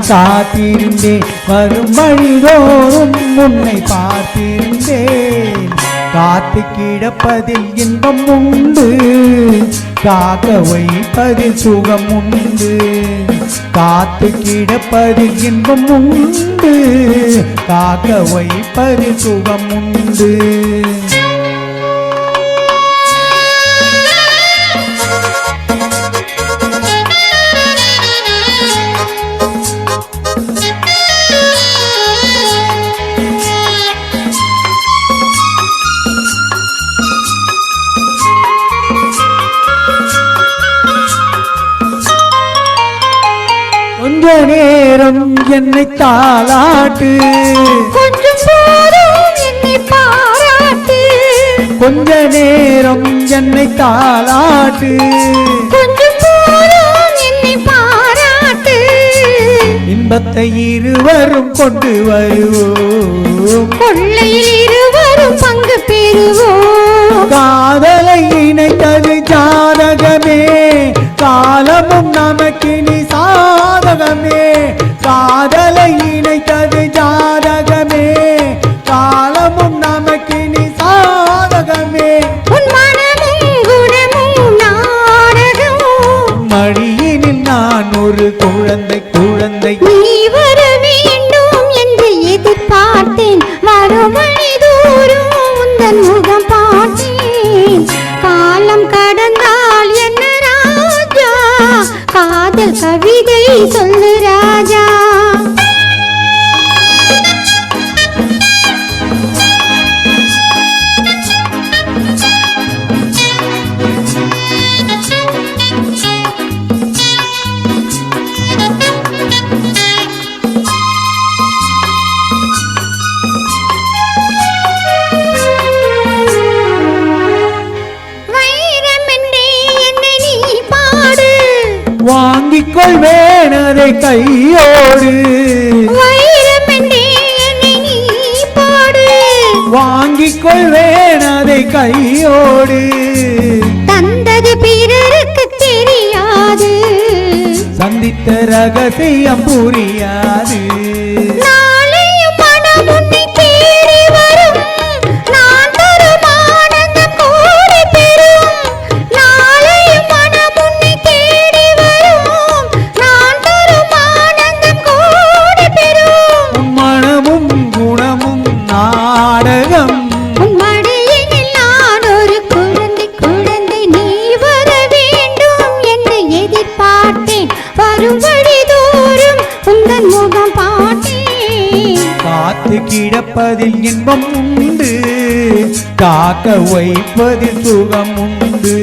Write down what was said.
காத்திருந்தேன் வரும் வழிதோறும் உன்னை பார்த்திருந்தேன். காத்து கிடப்பதில் இன்பம் உண்டு, காக்க வைப்பதில் சுகம் உண்டு. காத்து கிடப்பதில் இன்பம் உண்டு, காக்க வைப்பதில் சுகம் உண்டு. கொஞ்ச நேரம் என்னை தாளாட்டு, கொஞ்சம் போதும் என்னை பாராட்டு. கொஞ்ச நேரம் என்னை தாளாட்டு, கொஞ்சம் போதும் என்னை பாராட்டு. இன்பத்தை இருவரும் கொண்டு வருவோம், கொள்ளையில் இருவரும் பங்கு பெறுவோம். காதலை இணைத்தது ஜாதகமே, காலமும் நமக்கினி சாதகமே. காதலை இணைத்தது ஜாதகமே, காலமும் நமக்கினி சாதகமே. உன் மனமும் குணமும் நாடகம், மடியினில் நான் ஒரு குழந்தை குழந்தை. நீ வர வேண்டும் என்று எதிர்பார்த்தேன், வரும் வழி தூரம் உந்தன் முகம் பார்த்தேன். காலம் கடந்தால் என்ன ராஜா, காதல் கவிதை சொல்லு ராஜா. வாங்கிக் கொள்வேன் அதை கையோடு, வைரமென்றே என்னை நீ பாடு. வாங்கிக் கொள்வேன் அதை கையோடு. தந்தது பிறருக்கு தெரியாது, சந்தித்த ரகசியம் புரியாது. நாளையும் மனம் உன்னை தேடி வரும், நான் தரும் ஆனந்தம் கோடி பெறும். நாளையும் மனம் உன்னை தேடி வரும், நான் தரும் ஆனந்தம் கோடி பெறும். உன் மனமும் குணமும் நாடகம், உன் மடியினில் நான் ஒரு குழந்தை குழந்தை. நீ வர வேண்டும் என்று எதிர்பார்த்தேன், வரும் வழி தோறும் உந்தன் முகம் பார்த்தேன். காத்து கிடப்பதில் இன்பம் உண்டு, காக்க வைப்பதில் சுகம் உண்டு.